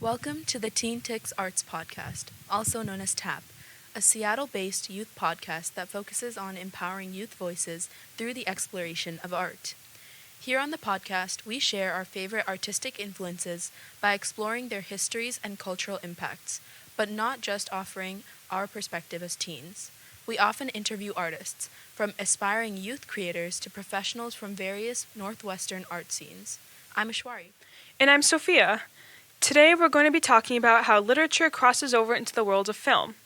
Welcome to the TeenTix Arts Podcast, also known as TAP, a Seattle-based youth podcast that focuses on empowering youth voices through the exploration of art. Here on the podcast, we share our favorite artistic influences by exploring their histories and cultural impacts, but not just offering our perspective as teens. We often interview artists, from aspiring youth creators to professionals from various Northwestern art scenes. I'm Ashwari. And I'm Sofia. Today we're going to be talking about how literature crosses over into the world of film.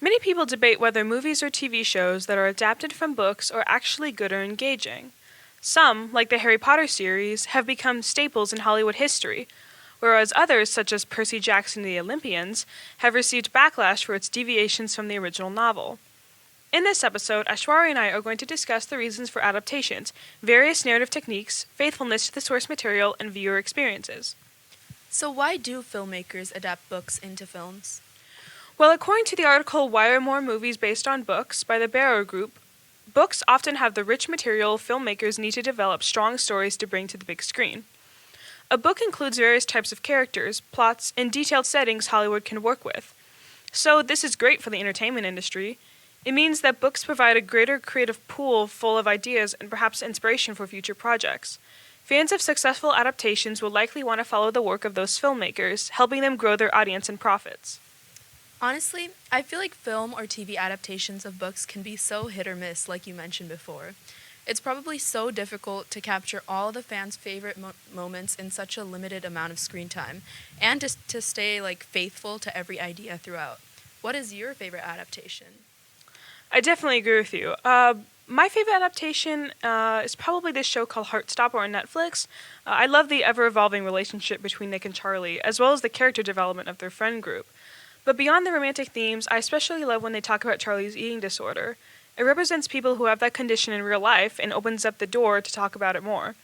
Many people debate whether movies or TV shows that are adapted from books are actually good or engaging. Some, like the Harry Potter series, have become staples in Hollywood history, whereas others, such as Percy Jackson and the Olympians, have received backlash for its deviations from the original novel. In this episode, Ashwari and I are going to discuss the reasons for adaptations, various narrative techniques, faithfulness to the source material, and viewer experiences. So why do filmmakers adapt books into films? Well, according to the article Why Are More Movies Based on Books by the Barrow Group, books often have the rich material filmmakers need to develop strong stories to bring to the big screen. A book includes various types of characters, plots, and detailed settings Hollywood can work with. So this is great for the entertainment industry. It means that books provide a greater creative pool full of ideas and perhaps inspiration for future projects. Fans of successful adaptations will likely want to follow the work of those filmmakers, helping them grow their audience and profits. Honestly, I feel like film or TV adaptations of books can be so hit or miss, like you mentioned before. It's probably so difficult to capture all the fans' favorite moments in such a limited amount of screen time, and to stay faithful to every idea throughout. What is your favorite adaptation? I definitely agree with you. My favorite adaptation is probably this show called Heartstopper on Netflix. I love the ever-evolving relationship between Nick and Charlie, as well as the character development of their friend group. But beyond the romantic themes, I especially love when they talk about Charlie's eating disorder. It represents people who have that condition in real life and opens up the door to talk about it more.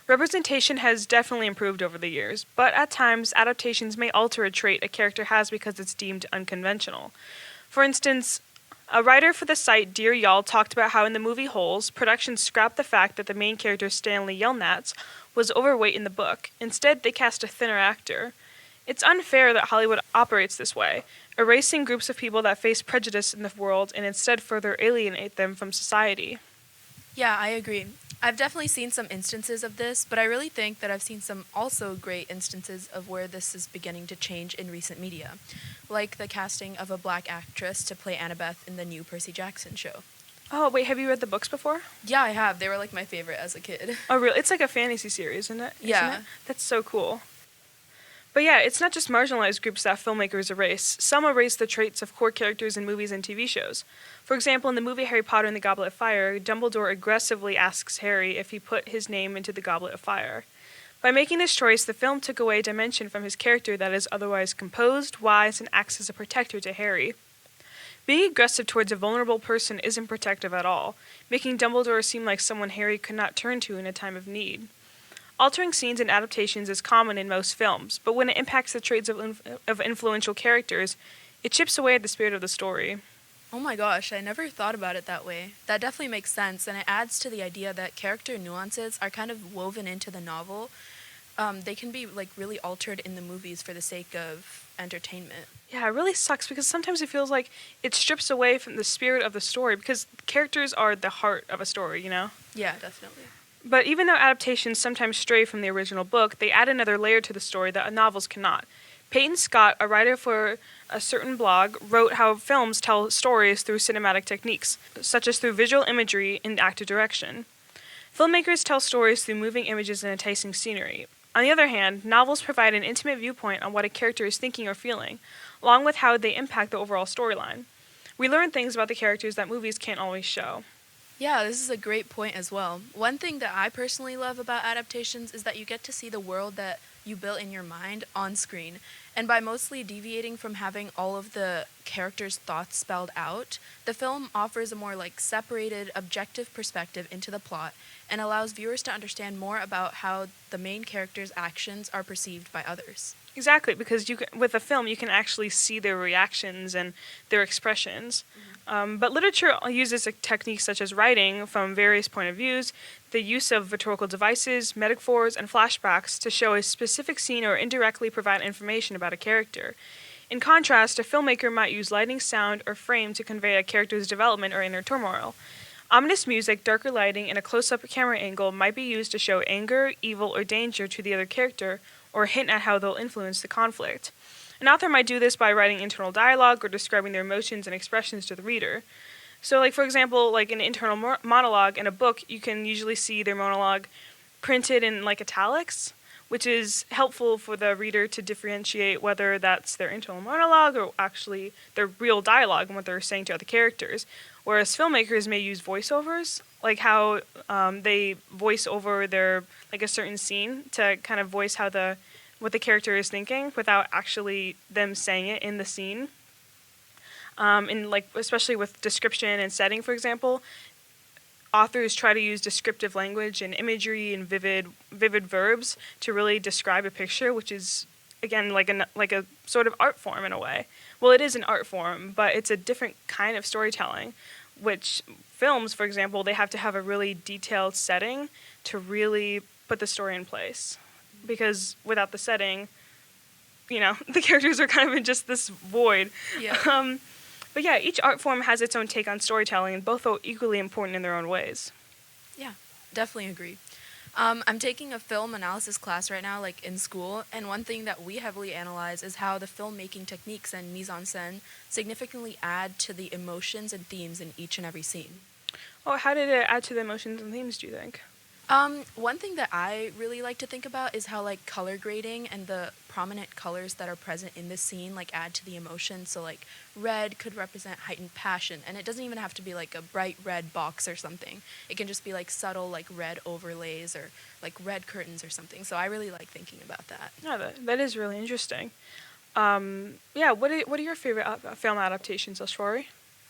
Representation has definitely improved over the years, but at times, adaptations may alter a trait a character has because it's deemed unconventional. For instance, a writer for the site Dear Y'all talked about how in the movie Holes, production scrapped the fact that the main character Stanley Yelnats was overweight in the book. Instead, they cast a thinner actor. It's unfair that Hollywood operates this way, erasing groups of people that face prejudice in the world and instead further alienate them from society. Yeah, I agree. I've definitely seen some instances of this, but I really think that I've seen some also great instances of where this is beginning to change in recent media, like the casting of a black actress to play Annabeth in the new Percy Jackson show. Oh, wait, have you read the books before? Yeah, I have. They were my favorite as a kid. Oh, really? It's like a fantasy series, isn't it? Yeah. Isn't it? That's so cool. But yeah, it's not just marginalized groups that filmmakers erase. Some erase the traits of core characters in movies and TV shows. For example, in the movie Harry Potter and the Goblet of Fire, Dumbledore aggressively asks Harry if he put his name into the Goblet of Fire. By making this choice, the film took away a dimension from his character that is otherwise composed, wise, and acts as a protector to Harry. Being aggressive towards a vulnerable person isn't protective at all, making Dumbledore seem like someone Harry could not turn to in a time of need. Altering scenes in adaptations is common in most films, but when it impacts the traits of influential characters, it chips away at the spirit of the story. Oh my gosh, I never thought about it that way. That definitely makes sense, and it adds to the idea that character nuances are kind of woven into the novel. They can be really altered in the movies for the sake of entertainment. Yeah, it really sucks because sometimes it feels like it strips away from the spirit of the story because characters are the heart of a story, you know? Yeah, definitely. But even though adaptations sometimes stray from the original book, they add another layer to the story that novels cannot. Peyton Scott, a writer for a certain blog, wrote how films tell stories through cinematic techniques, such as through visual imagery and actor direction. Filmmakers tell stories through moving images and enticing scenery. On the other hand, novels provide an intimate viewpoint on what a character is thinking or feeling, along with how they impact the overall storyline. We learn things about the characters that movies can't always show. Yeah, this is a great point as well. One thing that I personally love about adaptations is that you get to see the world that you built in your mind on screen. And by mostly deviating from having all of the characters' thoughts spelled out, the film offers a more separated, objective perspective into the plot and allows viewers to understand more about how the main character's actions are perceived by others. Exactly, because with a film, you can actually see their reactions and their expressions. But literature uses techniques such as writing from various point of views, the use of rhetorical devices, metaphors, and flashbacks to show a specific scene or indirectly provide information about a character. In contrast, a filmmaker might use lighting, sound, or frame to convey a character's development or inner turmoil. Ominous music, darker lighting, and a close-up camera angle might be used to show anger, evil, or danger to the other character, or hint at how they'll influence the conflict. An author might do this by writing internal dialogue or describing their emotions and expressions to the reader. So, like, for example, like an internal monologue in a book, you can usually see their monologue printed in, like, italics, which is helpful for the reader to differentiate whether that's their internal monologue or actually their real dialogue and what they're saying to other characters. Whereas filmmakers may use voiceovers, like how they voice over their, like, a certain scene to kind of voice how what the character is thinking without actually them saying it in the scene. And, like, especially with description and setting, for example, authors try to use descriptive language and imagery and vivid verbs to really describe a picture, which is, again, like a sort of art form in a way. Well, it is an art form, but it's a different kind of storytelling, which films, for example, they have to have a really detailed setting to really put the story in place. Because without the setting, the characters are kind of in just this void. Yeah. But yeah, each art form has its own take on storytelling, and both are equally important in their own ways. Yeah, definitely agree. I'm taking a film analysis class right now, like in school, and one thing that we heavily analyze is how the filmmaking techniques and mise-en-scène significantly add to the emotions and themes in each and every scene. Oh, how did it add to the emotions and themes, do you think? One thing that I really like to think about is how, like, color grading and the prominent colors that are present in the scene, like, add to the emotion. So, like, red could represent heightened passion, and it doesn't even have to be, like, a bright red box or something. It can just be, like, subtle, like, red overlays or, like, red curtains or something. So I really like thinking about that. Yeah, that is really interesting. What are your favorite film adaptations, Ashwari?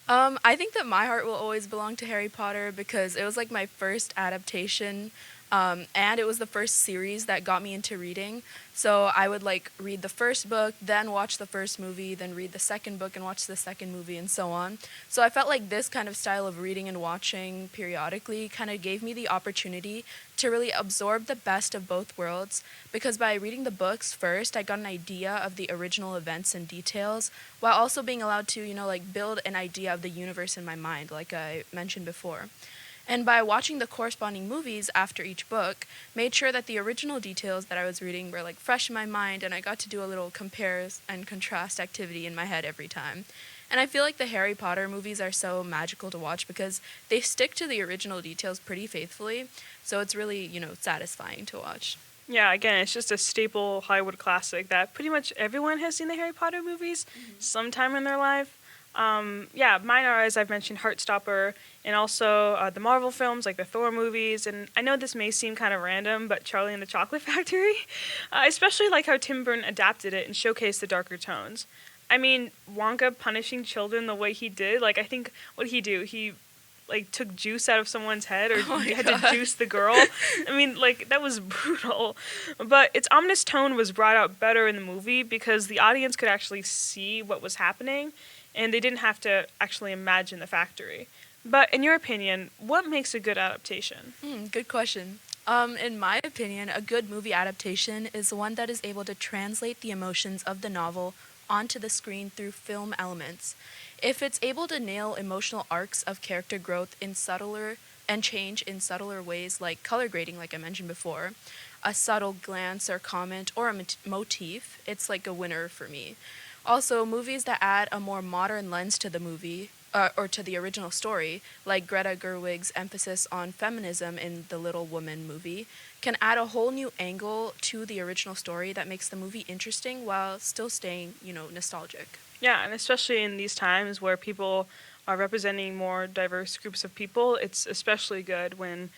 I think that my heart will always belong to Harry Potter because it was, like, my first adaptation, and it was the first series that got me into reading. So I would, like, read the first book, then watch the first movie, then read the second book and watch the second movie, and so on. So I felt like this kind of style of reading and watching periodically kind of gave me the opportunity to really absorb the best of both worlds, because by reading the books first, I got an idea of the original events and details, while also being allowed to, like, build an idea of the universe in my mind, like I mentioned before. And by watching the corresponding movies after each book, made sure that the original details that I was reading were, like, fresh in my mind, and I got to do a little compare and contrast activity in my head every time. And I feel like the Harry Potter movies are so magical to watch because they stick to the original details pretty faithfully, so it's really, satisfying to watch. Yeah, again, it's just a staple Hollywood classic that pretty much everyone has seen the Harry Potter movies sometime in their life. Mine are, as I've mentioned, Heartstopper, and also the Marvel films, like the Thor movies, and I know this may seem kind of random, but Charlie and the Chocolate Factory. I especially like how Tim Burton adapted it and showcased the darker tones. I mean, Wonka punishing children the way he did, like, I think, what did he do? He, like, took juice out of someone's head, or had to juice the girl. I mean, like, that was brutal. But its ominous tone was brought out better in the movie because the audience could actually see what was happening, and they didn't have to actually imagine the factory. But in your opinion, what makes a good adaptation? Good question. In my opinion, a good movie adaptation is one that is able to translate the emotions of the novel onto the screen through film elements. If it's able to nail emotional arcs of character growth in subtler and change in subtler ways, like color grading, like I mentioned before, a subtle glance or comment or a motif, it's like a winner for me. Also, movies that add a more modern lens to the movie, or to the original story, like Greta Gerwig's emphasis on feminism in the Little Woman movie, can add a whole new angle to the original story that makes the movie interesting while still staying, nostalgic. Yeah, and especially in these times where people are representing more diverse groups of people, it's especially good when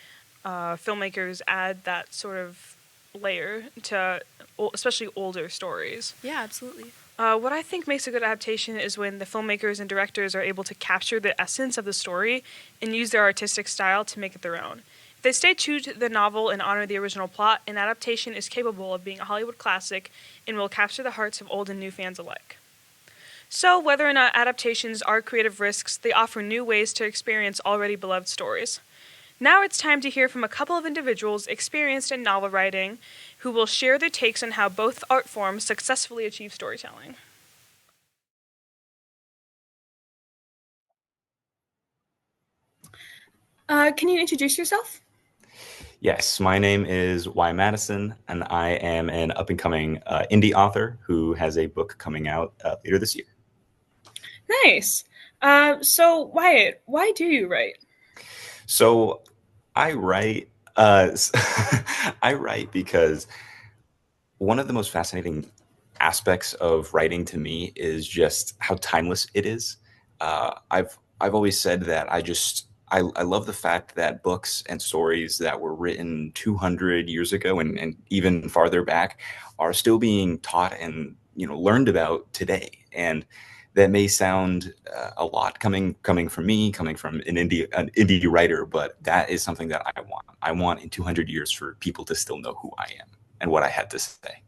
filmmakers add that sort of layer to especially older stories. Yeah, absolutely. What I think makes a good adaptation is when the filmmakers and directors are able to capture the essence of the story and use their artistic style to make it their own. If they stay true to the novel and honor the original plot, an adaptation is capable of being a Hollywood classic and will capture the hearts of old and new fans alike. So, whether or not adaptations are creative risks, they offer new ways to experience already beloved stories. Now it's time to hear from a couple of individuals experienced in novel writing who will share their takes on how both art forms successfully achieve storytelling. Can you introduce yourself? Yes, my name is Wyatt Madison, and I am an up-and-coming indie author who has a book coming out later this year. Nice. So, Wyatt, why do you write? So I write, I write because one of the most fascinating aspects of writing to me is just how timeless it is. I've always said that I love the fact that books and stories that were written 200 years ago and even farther back are still being taught and learned about today. And that may sound a lot coming from me, coming from an indie writer, but that is something that I want. I want in 200 years for people to still know who I am and what I had to say.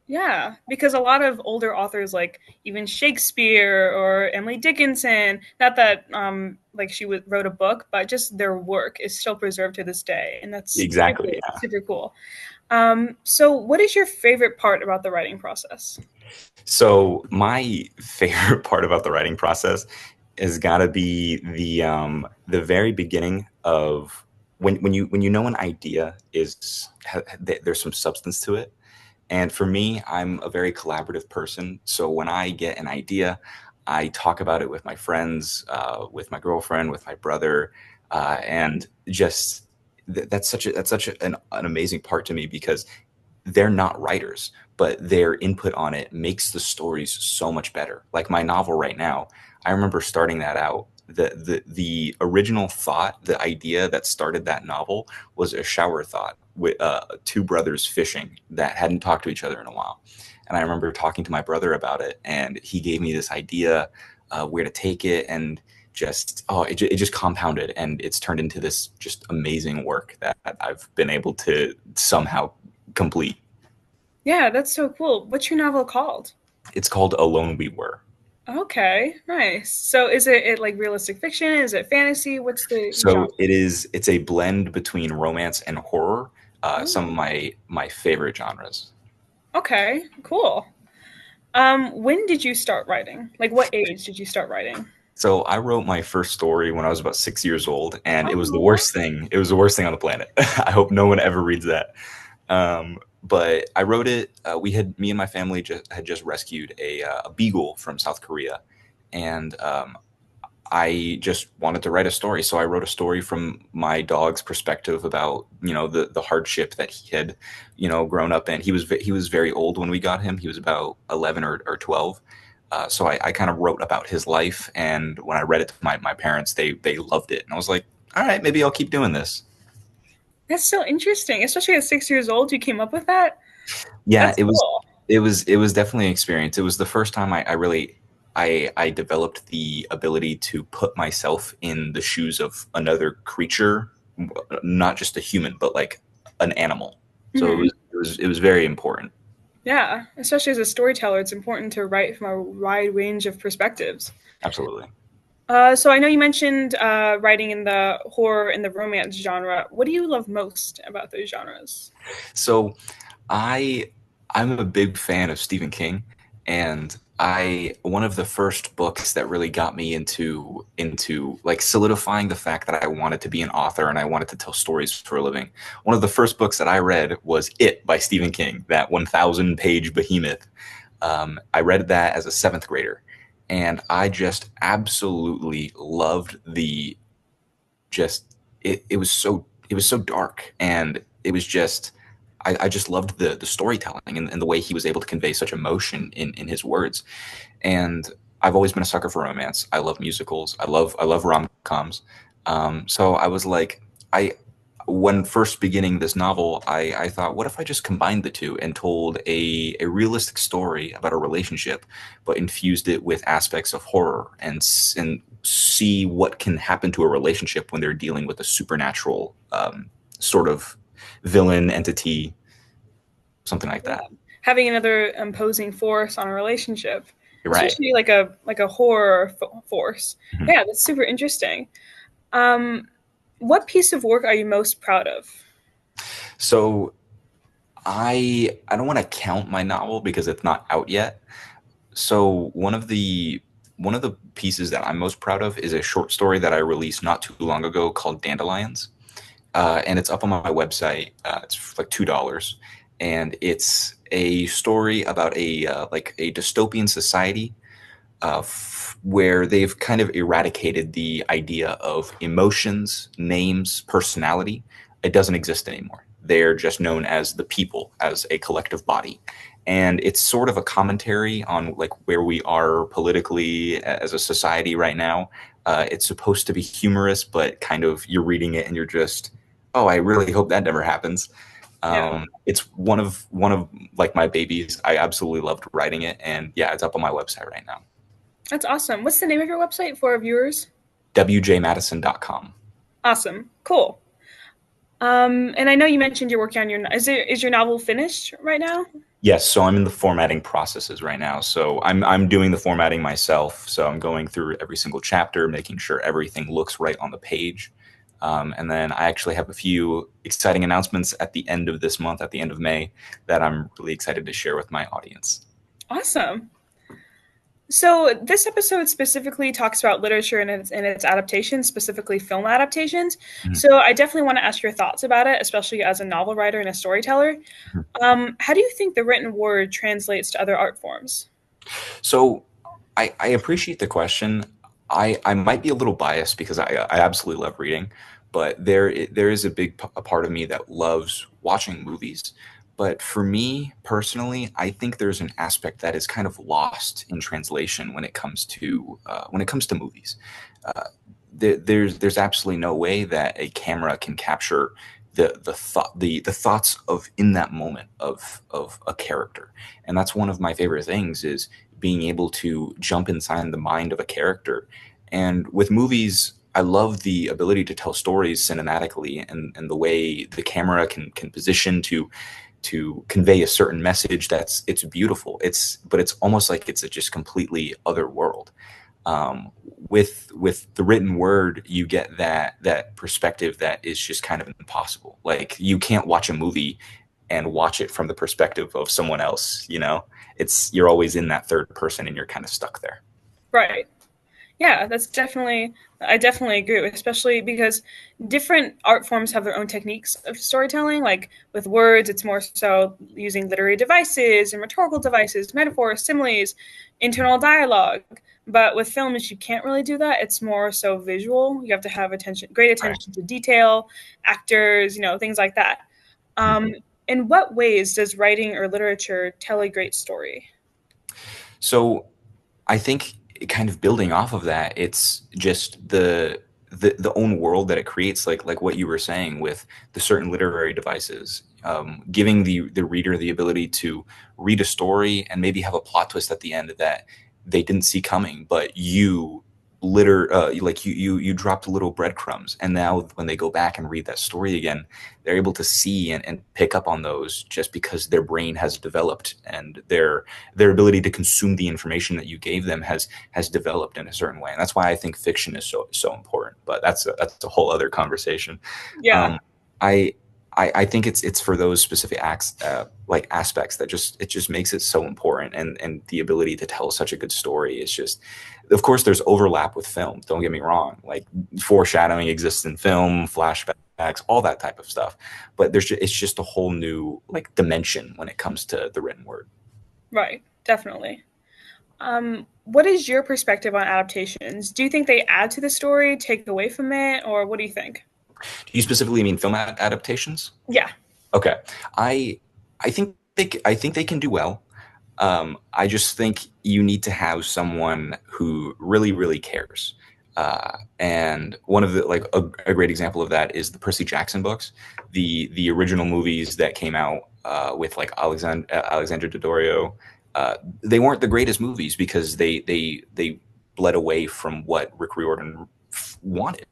Yeah, because a lot of older authors, like even Shakespeare or Emily Dickinson, not that she wrote a book, but just their work is still preserved to this day, and that's Exactly, super cool. So, what is your favorite part about the writing process? So my favorite part about the writing process has got to be the very beginning of when you know an idea there's some substance to it. And for me, I'm a very collaborative person. So when I get an idea, I talk about it with my friends, with my girlfriend, with my brother, and just that's such an amazing part to me because they're not writers, but their input on it makes the stories so much better. Like my novel right now, I remember starting that out. The original thought, the idea that started that novel was a shower thought with two brothers fishing that hadn't talked to each other in a while. And I remember talking to my brother about it, and he gave me this idea where to take it, and it just compounded, and it's turned into this just amazing work that I've been able to somehow complete. Yeah, that's so cool. What's your novel called? It's called Alone We Were. Okay, nice. So is it like realistic fiction? Is it fantasy? What's the genre? It's a blend between romance and horror, some of my favorite genres. Okay, cool. When did you start writing? Like what age did you start writing? So I wrote my first story when I was about 6 years old, and it was the worst thing. It was the worst thing on the planet. I hope no one ever reads that. But I wrote it. Me and my family had just rescued a beagle from South Korea, and I just wanted to write a story. So I wrote a story from my dog's perspective about the hardship that he had grown up in. He was very old when we got him. He was about 11 or 12. So I kind of wrote about his life, and when I read it to my parents, they loved it, and I was like, all right, maybe I'll keep doing this. That's so interesting, especially at 6 years old. You came up with that. Yeah, That's cool. It was definitely an experience. It was the first time I developed the ability to put myself in the shoes of another creature, not just a human, but like an animal. So it was very important. Yeah, especially as a storyteller, it's important to write from a wide range of perspectives. Absolutely. So I know you mentioned writing in the horror and the romance genre. What do you love most about those genres? So I'm a big fan of Stephen King, and one of the first books that really got me into like solidifying the fact that I wanted to be an author and I wanted to tell stories for a living. One of the first books that I read was It by Stephen King, that 1,000-page behemoth. I read that as a 7th grader, and I just absolutely loved it was so dark, and it was just I just loved the storytelling and the way he was able to convey such emotion in his words. And I've always been a sucker for romance. I love musicals. I love rom-coms. So I was like, when first beginning this novel, I thought, what if I just combined the two and told a realistic story about a relationship, but infused it with aspects of horror and see what can happen to a relationship when they're dealing with a supernatural sort of villain entity, something like that. Having another imposing force on a relationship, Right. especially like a horror force. Mhm. Yeah, that's super interesting. What piece of work are you most proud of? So I don't want to count my novel because it's not out yet. So one of the pieces that I'm most proud of is a short story that I released not too long ago called Dandelions, and it's up on my website. It's like $2, and it's a story about a dystopian society where they've kind of eradicated the idea of emotions, names, personality. It doesn't exist anymore. They're just known as the people, as a collective body. And it's sort of a commentary on like where we are politically as a society right now. It's supposed to be humorous, but kind of you're reading it and you're just, oh, I really hope that never happens. It's one of like my babies. I absolutely loved writing it, and yeah, it's up on my website right now. That's awesome. What's the name of your website for our viewers? wjmadison.com. Awesome. Cool. And I know you mentioned you're working on is your novel finished right now? Yes, so I'm in the formatting processes right now. So I'm doing the formatting myself. So I'm going through every single chapter, making sure everything looks right on the page. And then I actually have a few exciting announcements at the end of this month, at the end of May, that I'm really excited to share with my audience. Awesome. So this episode specifically talks about literature and its adaptations, specifically film adaptations. Mhm. So I definitely want to ask your thoughts about it, especially as a novel writer and a storyteller. How do you think the written word translates to other art forms? So I appreciate the question. I might be a little biased because I absolutely love reading, but there is a part of me that loves watching movies. But for me personally, I think there's an aspect that is kind of lost in translation when it comes to movies. Uh, there's absolutely no way that a camera can capture the thoughts of in that moment of a character, and that's one of my favorite things is being able to jump inside the mind of a character. And with movies, I love the ability to tell stories cinematically, and the way the camera can position to convey a certain message. It's beautiful. But it's almost like it's a just completely other world. With the written word, you get that perspective that is just kind of impossible. Like you can't watch a movie and watch it from the perspective of someone else. You're always in that third person, and you're kind of stuck there. Right. Yeah, I definitely agree, especially because different art forms have their own techniques of storytelling. Like with words, it's more so using literary devices and rhetorical devices, metaphors, similes, internal dialogue. But with films, you can't really do that. It's more so visual. You have to have great attention to detail, actors, things like that. In what ways does writing or literature tell a great story? So I think kind of building off of that, it's just the own world that it creates, like what you were saying with the certain literary devices, giving the reader the ability to read a story and maybe have a plot twist at the end that they didn't see coming, but you dropped little breadcrumbs, and now when they go back and read that story again, they're able to see and pick up on those just because their brain has developed, and their ability to consume the information that you gave them has developed in a certain way. And that's why I think fiction is so important, but that's a whole other conversation. I think it's for those specific aspects that it just makes it so important, and the ability to tell such a good story is just, of course, there's overlap with film. Don't get me wrong. Like foreshadowing exists in film, flashbacks, all that type of stuff. But it's just a whole new dimension when it comes to the written word. Right, definitely. What is your perspective on adaptations? Do you think they add to the story, take away from it, or what do you think? Do you specifically mean film adaptations? Yeah. Okay. I think they can do well. I just think you need to have someone who really, really cares. And one of the a great example of that is the Percy Jackson books, the original movies that came out with Alexandra Daddario. They weren't the greatest movies because they bled away from what Rick Riordan wanted.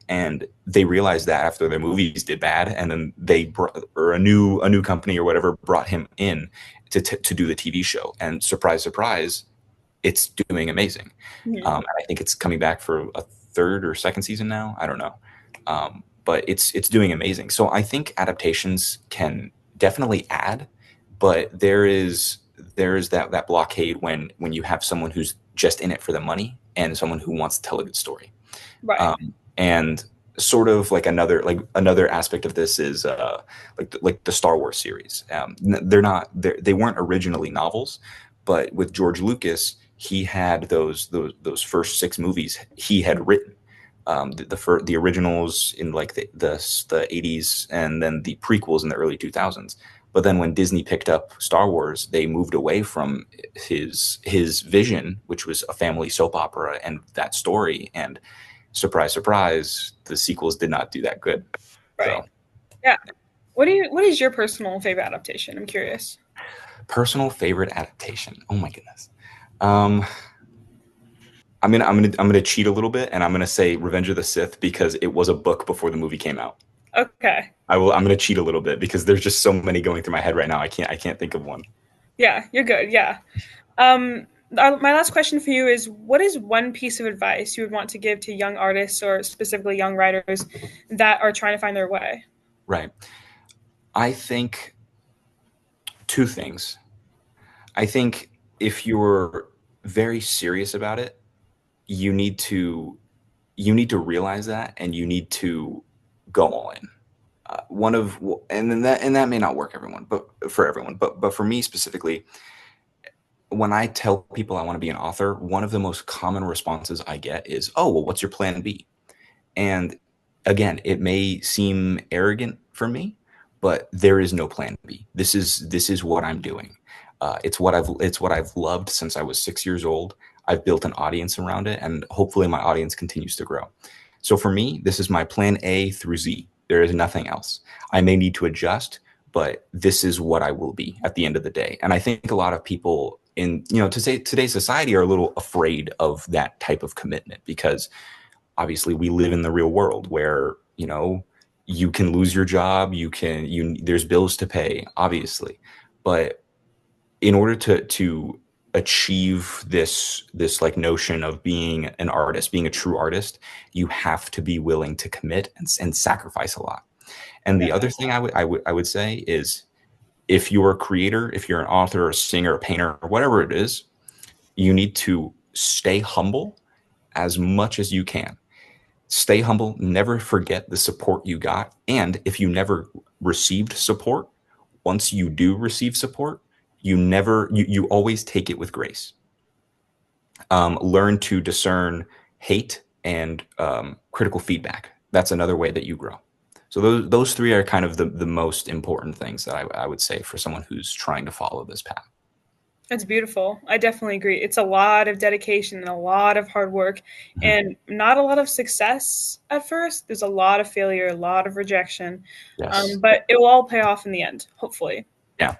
And they realized that after their movies did bad, and then a new company or whatever brought him in to do the TV show. And surprise, surprise, it's doing amazing. And I think it's coming back for a third or second season now. I don't know. But it's doing amazing. So I think adaptations can definitely add, but there is that blockade when you have someone who's just in it for the money and someone who wants to tell a good story. Right. And sort of like another aspect of this is like the Star Wars series. They weren't originally novels, but with George Lucas, he had those first 6 movies he had written. The originals in like the 80s, and then the prequels in the early 2000s. But then when Disney picked up Star Wars, they moved away from his vision, which was a family soap opera and that story. And surprise, surprise, the sequels did not do that good. Right. So. Yeah. What is your personal favorite adaptation? I'm curious. Personal favorite adaptation. Oh my goodness. I'm gonna cheat a little bit, and I'm gonna say Revenge of the Sith because it was a book before the movie came out. Okay. I'm gonna cheat a little bit because there's just so many going through my head right now. I can't think of one. Yeah, you're good. Yeah. My last question for you is: what is one piece of advice you would want to give to young artists, or specifically young writers, that are trying to find their way? Right. I think 2 things. I think if you're very serious about it, you need to realize that, and you need to go all in. And that may not work for everyone, but for me specifically, when I tell people I want to be an author, one of the most common responses I get is, "Oh, well, what's your plan B?" And again, it may seem arrogant for me, but there is no plan B. This is what I'm doing. It's what I've loved since I was 6 years old. I've built an audience around it, and hopefully my audience continues to grow. So for me, this is my plan A through Z. There is nothing else. I may need to adjust, but this is what I will be at the end of the day. And I think a lot of people in, today's society are a little afraid of that type of commitment, because obviously we live in the real world where, you can lose your job, there's bills to pay, obviously. But in order to achieve this like notion of being an artist, being a true artist, you have to be willing to commit and sacrifice a lot. And the other thing I would say is, if you're a creator, if you're an author, a singer, a painter, or whatever it is, you need to stay humble as much as you can. Stay humble, never forget the support you got. And if you never received support, once you do receive support, you always take it with grace. Learn to discern hate and critical feedback. That's another way that you grow. So those 3 are kind of the most important things that I would say for someone who's trying to follow this path. That's beautiful. I definitely agree. It's a lot of dedication and a lot of hard work, and not a lot of success at first. There's a lot of failure, a lot of rejection, Yes. But it will all pay off in the end, hopefully. Yeah.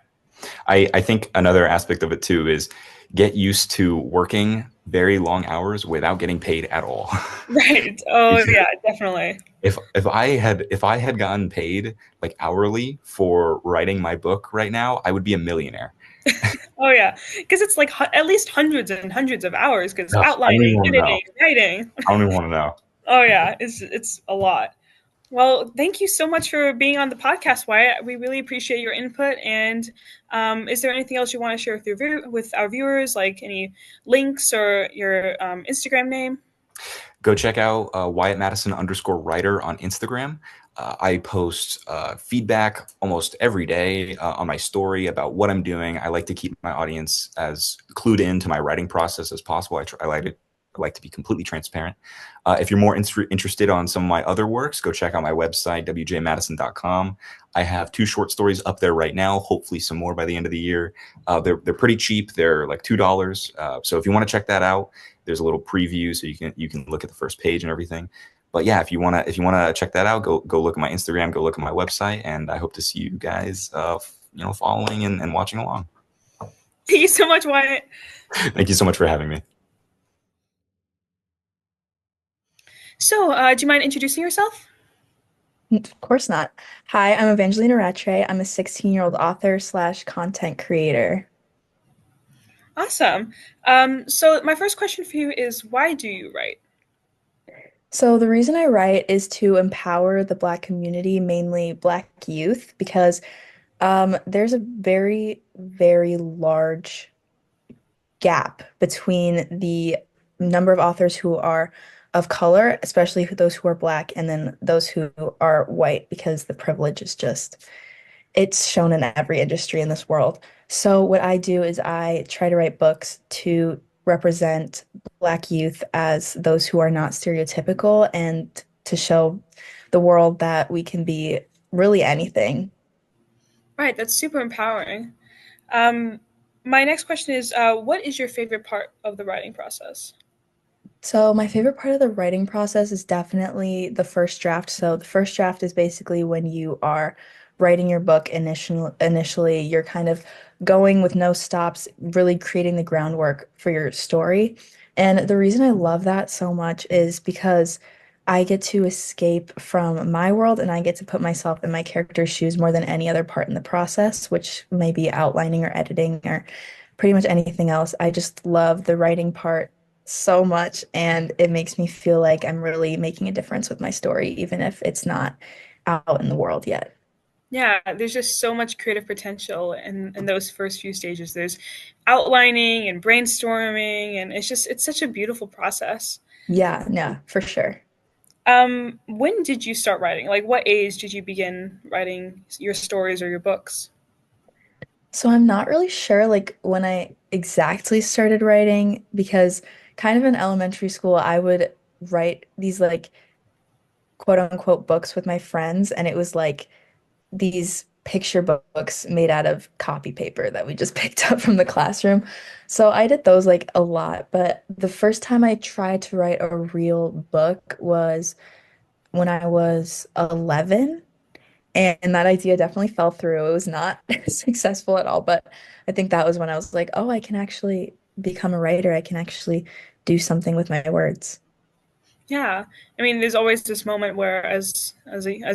I think another aspect of it too is get used to working very long hours without getting paid at all. Right. Oh yeah, definitely. If I had gotten paid like hourly for writing my book right now, I would be a millionaire. Oh yeah, because it's like at least hundreds and hundreds of hours, because outlining, editing, writing. I don't even want to know. Oh yeah, it's a lot. Well, thank you so much for being on the podcast, Wyatt. We really appreciate your input. And is there anything else you want to share with our viewers, like any links or your Instagram name? Go check out Wyatt_Madison_writer on Instagram. I post feedback almost every day on my story about what I'm doing. I like to keep my audience as clued into my writing process as possible. I like to be completely transparent. If you're more interested on some of my other works, go check out my website, wjmadison.com. I have 2 short stories up there right now, hopefully some more by the end of the year. They're pretty cheap. They're like $2. So if you want to check that out, there's a little preview so you can look at the first page and everything. But yeah, if you wanna check that out, go look at my Instagram, go look at my website, and I hope to see you guys following and watching along. Thank you so much, Wyatt. Thank you so much for having me. So, do you mind introducing yourself? Of course not. Hi, I'm Evangelina Rattray. I'm a 16-year-old author slash content creator. Awesome. So my first question for you is, why do you write? So the reason I write is to empower the Black community, mainly Black youth, because there's a very, very large gap between the number of authors who are of color, especially those who are Black, and then those who are white, because the privilege is just it's shown in every industry in this world. So what I do is I try to write books to represent Black youth as those who are not stereotypical and to show the world that we can be really anything. Right, that's super empowering. Um, my next question is, what is your favorite part of the writing process? So my favorite part of the writing process is definitely the first draft. So the first draft is basically when you are writing your book initially, you're kind of going with no stops, really creating the groundwork for your story. And the reason I love that so much is because I get to escape from my world and I get to put myself in my character's shoes more than any other part in the process, which may be outlining or editing or pretty much anything else. I just love the writing part so much, and it makes me feel like I'm really making a difference with my story, even if it's not out in the world yet. Yeah, there's just so much creative potential in those first few stages. There's outlining and brainstorming, and it's such a beautiful process. Yeah, no, for sure. When did you start writing? Like, what age did you begin writing your stories or your books? So I'm not really sure like when I exactly started writing because kind of in elementary school I would write these like quote unquote books with my friends, and it was like these picture books made out of copy paper that we just picked up from the classroom. So I did those like a lot, but the first time I tried to write a real book was when I was 11, and that idea definitely fell through. It was not successful at all, but I think that was when I was like, oh, I can actually become a writer. I can actually do something with my words. Yeah, I mean, there's always this moment where, as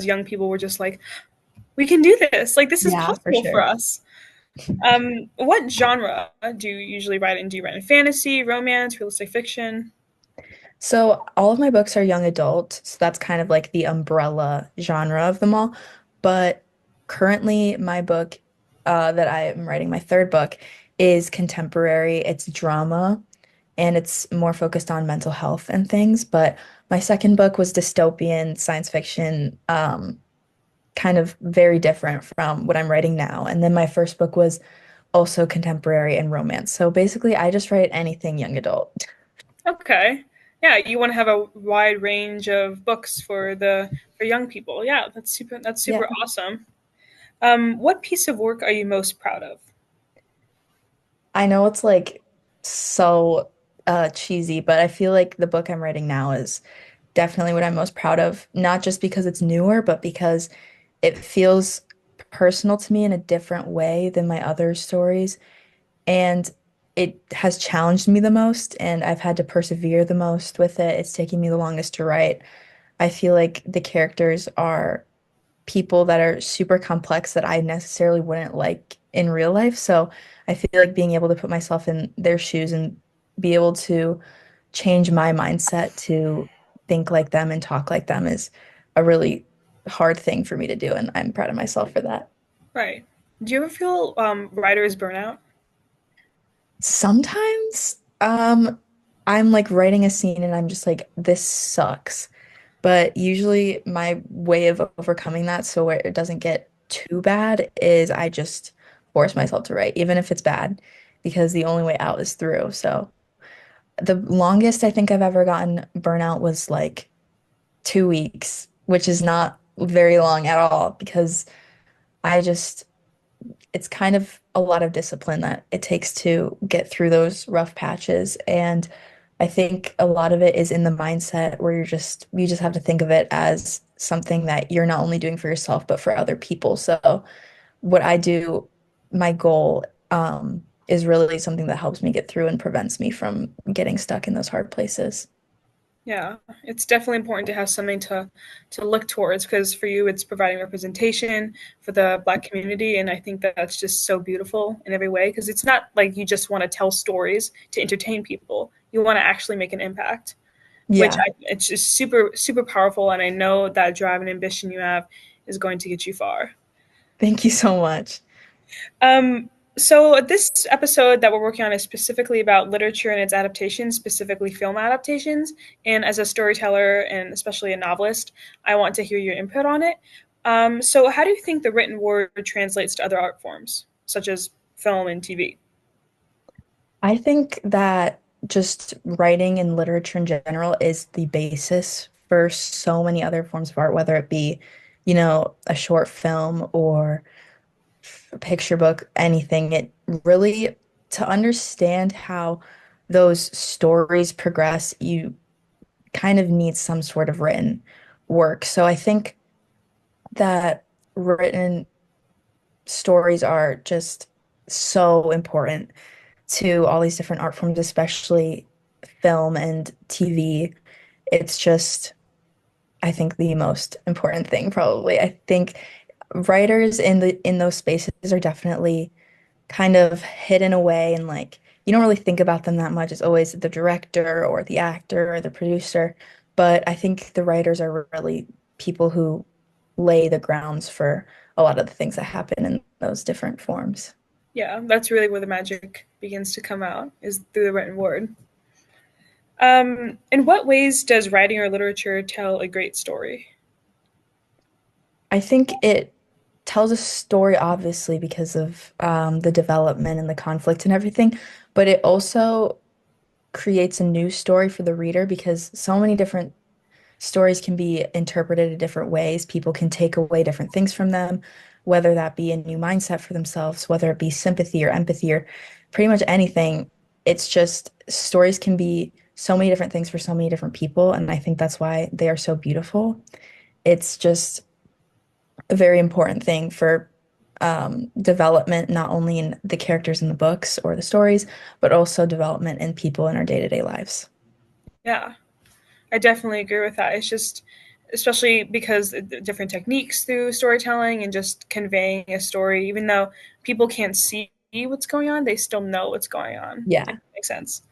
young people, we're just like, we can do this. Like, this is Yeah, for possible for sure. us. What genre do you usually write in? Do you write in fantasy, romance, realistic fiction? So all of my books are young adult, so that's kind of like the umbrella genre of them all. But currently, my book that I am writing, my third book, is contemporary. It's drama, and it's more focused on mental health and things. But my second book was dystopian science fiction, kind of very different from what I'm writing now. And then my first book was also contemporary and romance. So basically, I just write anything young adult. Okay. Yeah, you want to have a wide range of books for young people. Yeah, that's Yeah. super awesome. What piece of work are you most proud of? I know it's like so cheesy, but I feel like the book I'm writing now is definitely what I'm most proud of, not just because it's newer, but because it feels personal to me in a different way than my other stories. And it has challenged me the most, and I've had to persevere the most with it. It's taking me the longest to write. I feel like the characters are people that are super complex that I necessarily wouldn't like in real life. So I feel like being able to put myself in their shoes and be able to change my mindset to think like them and talk like them is a really hard thing for me to do. And I'm proud of myself for that. Right. Do you ever feel writer's burnout? Sometimes I'm like writing a scene and I'm just like, this sucks. But usually my way of overcoming that so where it doesn't get too bad is I just force myself to write, even if it's bad, because the only way out is through. So the longest I think I've ever gotten burnout was like 2 weeks, which is not very long at all because I just it's kind of a lot of discipline that it takes to get through those rough patches. And I think a lot of it is in the mindset where you just have to think of it as something that you're not only doing for yourself, but for other people. So what I do, my goal, is really something that helps me get through and prevents me from getting stuck in those hard places. Yeah, it's definitely important to have something to look towards because for you it's providing representation for the Black community, and I think that that's just so beautiful in every way because it's not like you just want to tell stories to entertain people. You want to actually make an impact, which Yeah. it's just super powerful, and I know that drive and ambition you have is going to get you far. Thank you so much. Um, so this episode that we're working on is specifically about literature and its adaptations, specifically film adaptations. And as a storyteller and especially a novelist, I want to hear your input on it. So how do you think the written word translates to other art forms, such as film and TV? I think that just writing and literature in general is the basis for so many other forms of art, whether it be, a short film or a picture book, anything. It really, to understand how those stories progress, you kind of need some sort of written work. So I think that written stories are just so important to all these different art forms, especially film and TV. It's just, I think, the most important thing, probably. I think writers in those spaces are definitely kind of hidden away and like you don't really think about them that much. It's always the director or the actor or the producer. But I think the writers are really people who lay the grounds for a lot of the things that happen in those different forms. Yeah, that's really where the magic begins to come out is through the written word. In what ways does writing or literature tell a great story? I think it tells a story, obviously, because of the development and the conflict and everything, but it also creates a new story for the reader because so many different stories can be interpreted in different ways. People can take away different things from them, whether that be a new mindset for themselves, whether it be sympathy or empathy or pretty much anything. It's just stories can be so many different things for so many different people, and I think that's why they are so beautiful. It's just a very important thing for development, not only in the characters in the books or the stories, but also development in people in our day-to-day lives. Yeah, I definitely agree with that. It's just, especially because different techniques through storytelling and just conveying a story, even though people can't see what's going on, they still know what's going on. If Yeah. that makes sense.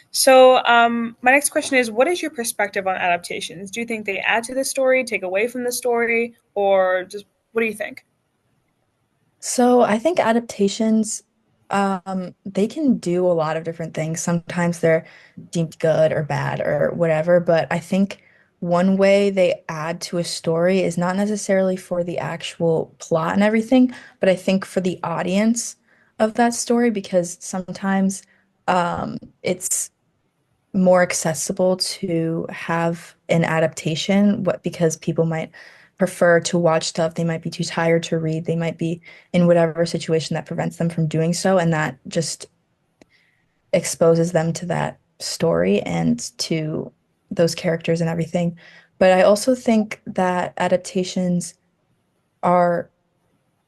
So, my next question is what is your perspective on adaptations? Do you think they add to the story, take away from the story, or just what do you think? So I think adaptations, they can do a lot of different things. Sometimes they're deemed good or bad or whatever, but I think one way they add to a story is not necessarily for the actual plot and everything, but I think for the audience of that story, because sometimes it's more accessible to have an adaptation, what because people might prefer to watch stuff, they might be too tired to read, they might be in whatever situation that prevents them from doing so, and that just exposes them to that story and to those characters and everything. But I also think that adaptations are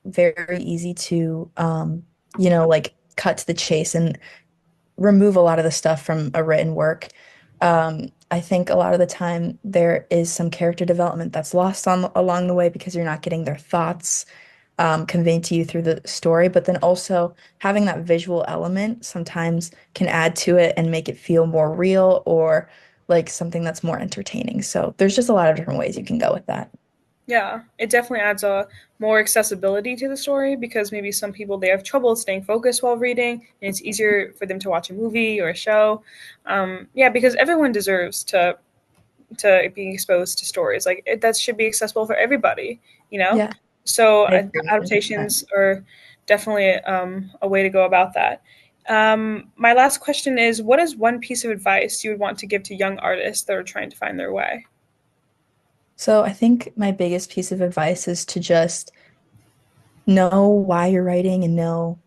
very easy to like cut to the chase and remove a lot of the stuff from a written work. I think a lot of the time there is some character development that's lost on along the way because you're not getting their thoughts conveyed to you through the story, but then also having that visual element sometimes can add to it and make it feel more real or like something that's more entertaining. So there's just a lot of different ways you can go with that. Yeah, it definitely adds a more accessibility to the story because maybe some people they have trouble staying focused while reading, and it's easier for them to watch a movie or a show. Yeah, because everyone deserves to be exposed to stories like that should be accessible for everybody, you know. Yeah, So I agree 100%. adaptations are definitely a way to go about that. My last question is, what is one piece of advice you would want to give to young artists that are trying to find their way? So I think my biggest piece of advice is to just know why you're writing and know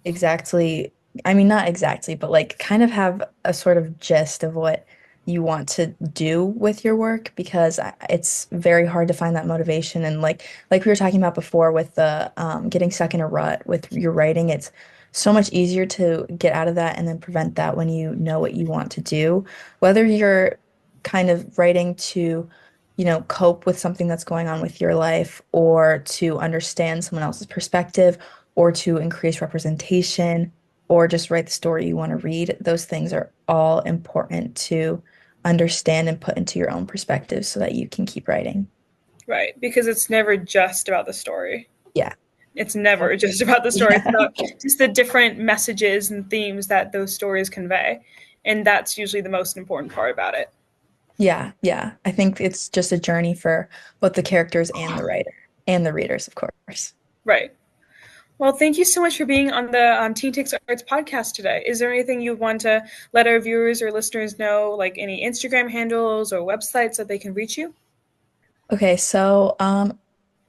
exactly, I mean, not exactly, but like kind of have a sort of gist of what you want to do with your work because it's very hard to find that motivation. And like we were talking about before with the getting stuck in a rut with your writing, it's so much easier to get out of that and then prevent that when you know what you want to do. Whether you're kind of writing to, cope with something that's going on with your life, or to understand someone else's perspective, or to increase representation, or just write the story you want to read, those things are all important to understand and put into your own perspective so that you can keep writing. Right, because it's never just about the story. Yeah. It's never just about the story. It's Yeah. about just the different messages and themes that those stories convey. And that's usually the most important part about it. Yeah, yeah. I think it's just a journey for both the characters and the writer and the readers, of course. Right. Well, thank you so much for being on the TeenTix Arts podcast today. Is there anything you want to let our viewers or listeners know, like any Instagram handles or websites that they can reach you? Okay, so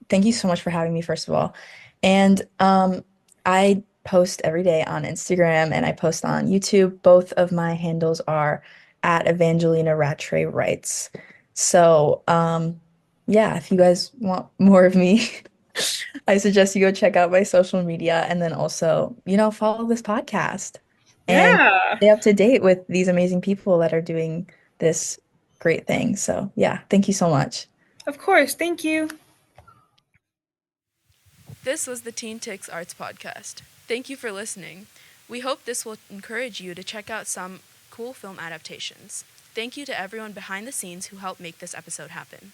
thank you so much for having me, first of all. And I post every day on Instagram and I post on YouTube. Both of my handles are at Evangelina Rattray Writes. So yeah, if you guys want more of me, I suggest you go check out my social media, and then also, follow this podcast and Yeah, stay up to date with these amazing people that are doing this great thing. So yeah, thank you so much. of course. Thank you. This was the TeenTix Arts Podcast. Thank you for listening. We hope this will encourage you to check out some cool film adaptations. Thank you to everyone behind the scenes who helped make this episode happen.